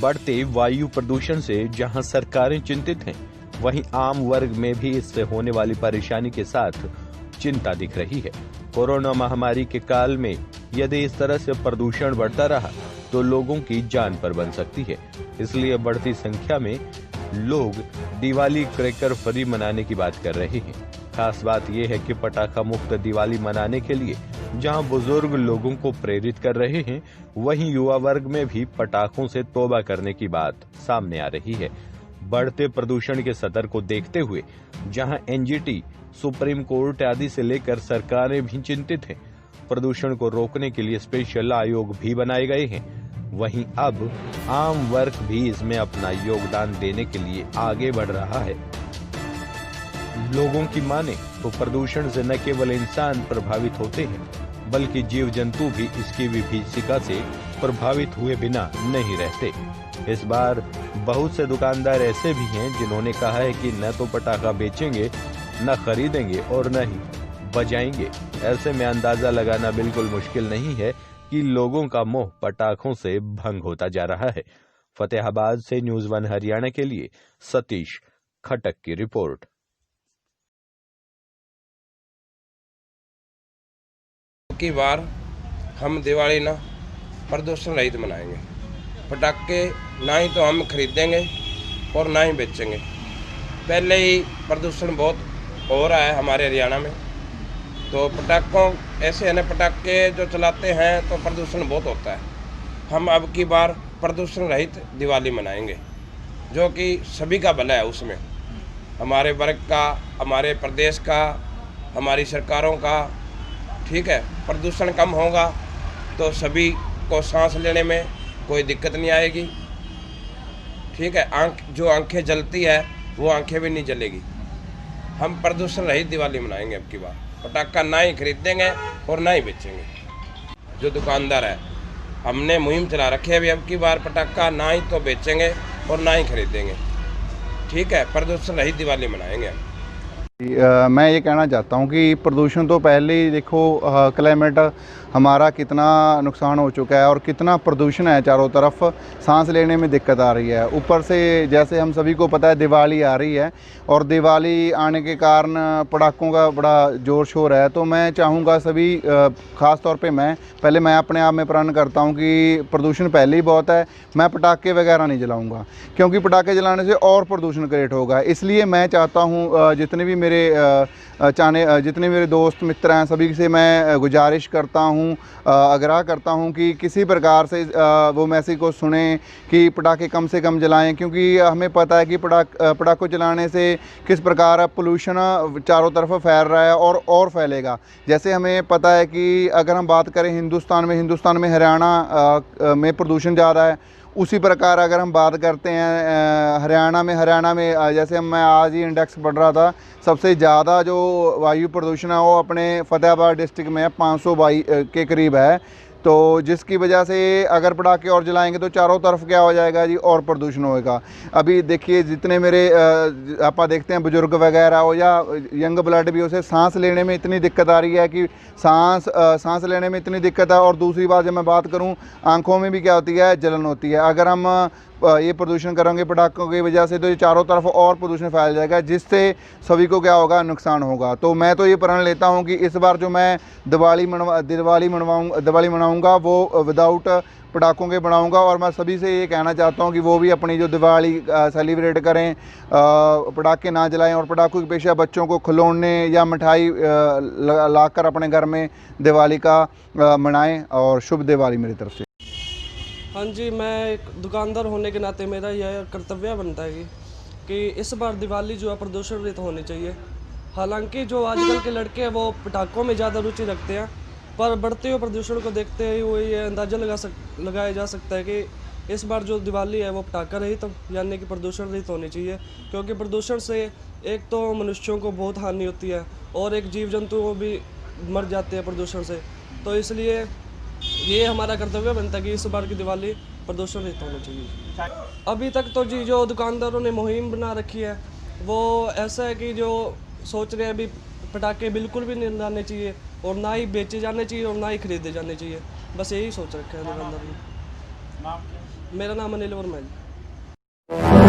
बढ़ते वायु प्रदूषण से जहां सरकारें चिंतित हैं, वहीं आम वर्ग में भी इससे होने वाली परेशानी के साथ चिंता दिख रही है। कोरोना महामारी के काल में यदि इस तरह से प्रदूषण बढ़ता रहा तो लोगों की जान पर बन सकती है। इसलिए बढ़ती संख्या में लोग दिवाली क्रैकर फ्री मनाने की बात कर रहे हैं। खास बात यह है कि पटाखा मुक्त दिवाली मनाने के लिए जहां बुजुर्ग लोगों को प्रेरित कर रहे हैं, वहीं युवा वर्ग में भी पटाखों से तौबा करने की बात सामने आ रही है। बढ़ते प्रदूषण के सतर को देखते हुए जहां एनजीटी, सुप्रीम कोर्ट आदि से लेकर सरकारें भी चिंतित हैं, प्रदूषण को रोकने के लिए स्पेशल आयोग भी बनाए गए हैं। वहीं अब आम वर्ग भी इसमें अपना योगदान देने के लिए आगे बढ़ रहा है। लोगों की माने तो प्रदूषण से न केवल इंसान प्रभावित होते हैं, बल्कि जीव जंतु भी इसकी विभीषिका से प्रभावित हुए बिना नहीं रहते। इस बार बहुत से दुकानदार ऐसे भी हैं जिन्होंने कहा है कि न तो पटाखा बेचेंगे, न खरीदेंगे और न ही बजाएंगे। ऐसे में अंदाजा लगाना बिल्कुल मुश्किल नहीं है कि लोगों का मोह पटाखों से भंग होता जा रहा है। फतेहाबाद से न्यूज़ 1 हरियाणा के लिए सतीश खटक की रिपोर्ट। की बार हम दिवाली ना प्रदूषण रहित मनाएंगे। पटाखे ना ही तो हम खरीदेंगे और ना ही बेचेंगे। पहले ही प्रदूषण बहुत हो रहा है हमारे हरियाणा में, तो पटाखों ऐसे है ना, पटाखे जो चलाते हैं तो प्रदूषण बहुत होता है। हम अब की बार प्रदूषण रहित दिवाली मनाएंगे, जो कि सभी का भला है। उसमें हमारे वर्ग का, हमारे प्रदेश का, हमारी सरकारों का, ठीक है। प्रदूषण कम होगा तो सभी को सांस लेने में कोई दिक्कत नहीं आएगी, ठीक है। जो आंखें जलती है वो आंखें भी नहीं जलेगी। हम प्रदूषण रहित दिवाली मनाएंगे अब की बार। पटाखा ना ही खरीदेंगे और ना ही बेचेंगे। जो दुकानदार है, हमने मुहिम चला रखी है अभी अब की बार पटाखा ना ही तो बेचेंगे और ना ही खरीदेंगे, ठीक है। प्रदूषण रहित दिवाली मनाएंगे हम। मैं ये कहना चाहता हूँ कि प्रदूषण तो पहले ही देखो, क्लाइमेट हमारा कितना नुकसान हो चुका है और कितना प्रदूषण है चारों तरफ, सांस लेने में दिक्कत आ रही है। ऊपर से जैसे हम सभी को पता है दिवाली आ रही है और दिवाली आने के कारण पटाखों का बड़ा जोर शोर है। तो मैं चाहूँगा सभी, ख़ास तौर पे मैं अपने आप में प्रण करता हूँ कि प्रदूषण पहले ही बहुत है, मैं पटाखे वगैरह नहीं जलाऊँगा, क्योंकि पटाखे जलाने से और प्रदूषण क्रिएट होगा। इसलिए मैं चाहता हूँ जितने मेरे दोस्त मित्र हैं, सभी से मैं गुजारिश करता हूँ, आग्रह करता हूँ कि किसी प्रकार से वो मैसेज को सुने कि पटाखे कम से कम जलाएं, क्योंकि हमें पता है कि पटाखों जलाने से किस प्रकार पोल्यूशन चारों तरफ फैल रहा है और फैलेगा। जैसे हमें पता है कि अगर हम बात करें हिंदुस्तान में हरियाणा में प्रदूषण ज़्यादा है। उसी प्रकार अगर हम बात करते हैं हरियाणा में जैसे मैं आज ही इंडेक्स पढ़ रहा था, सबसे ज़्यादा जो वायु प्रदूषण है वो अपने फतेहाबाद डिस्ट्रिक्ट में 500 के करीब है। तो जिसकी वजह से अगर पटाखे और जलाएंगे तो चारों तरफ क्या हो जाएगा जी, और प्रदूषण होएगा। अभी देखिए जितने मेरे आप देखते हैं बुजुर्ग वगैरह हो या यंग ब्लड भी, उसे सांस लेने में इतनी दिक्कत आ रही है कि सांस लेने में इतनी दिक्कत है। और दूसरी बात जब मैं बात करूं, आंखों में भी क्या होती है, जलन होती है। अगर हम ये प्रदूषण करेंगे पटाखों की वजह से तो ये चारों तरफ और प्रदूषण फैल जाएगा, जिससे सभी को क्या होगा, नुकसान होगा। तो मैं तो ये प्रण लेता हूँ कि इस बार जो मैं दिवाली मनाऊंगा वो विदाउट पटाखों के बनाऊंगा। और मैं सभी से ये कहना चाहता हूँ कि वो भी अपनी जो दिवाली सेलिब्रेट करें, पटाखे ना जलाएं और पटाखों की पेशा बच्चों को खिलौने या मिठाई लाकर अपने घर में दिवाली का मनाएं। और शुभ दिवाली मेरी तरफ से। हाँ जी, मैं एक दुकानदार होने के नाते मेरा यह कर्तव्य बनता है कि इस बार दिवाली जो है प्रदूषण रहित होनी चाहिए। हालांकि जो आजकल के लड़के हैं वो पटाखों में ज़्यादा रुचि रखते हैं, पर बढ़ते हुए प्रदूषण को देखते हुए ये अंदाज़ा लगाया जा सकता है कि इस बार जो दिवाली है वो पटाखा रहित यानी कि प्रदूषण रहित होनी चाहिए। क्योंकि प्रदूषण से एक तो मनुष्यों को बहुत हानि होती है और एक जीव जंतु भी मर जाते हैं प्रदूषण से। तो इसलिए ये हमारा कर्तव्य बनता है कि इस बार की दिवाली प्रदूषण रहित होनी चाहिए। अभी तक तो जी जो दुकानदारों ने मुहिम बना रखी है वो ऐसा है कि जो सोच रहे हैं अभी पटाखे बिल्कुल भी नहीं लाने चाहिए और ना ही बेचे जाने चाहिए और ना ही खरीदे जाने चाहिए। बस यही सोच रखा है दुकानदारों ने। मेरा नाम अनिल वर्मा है।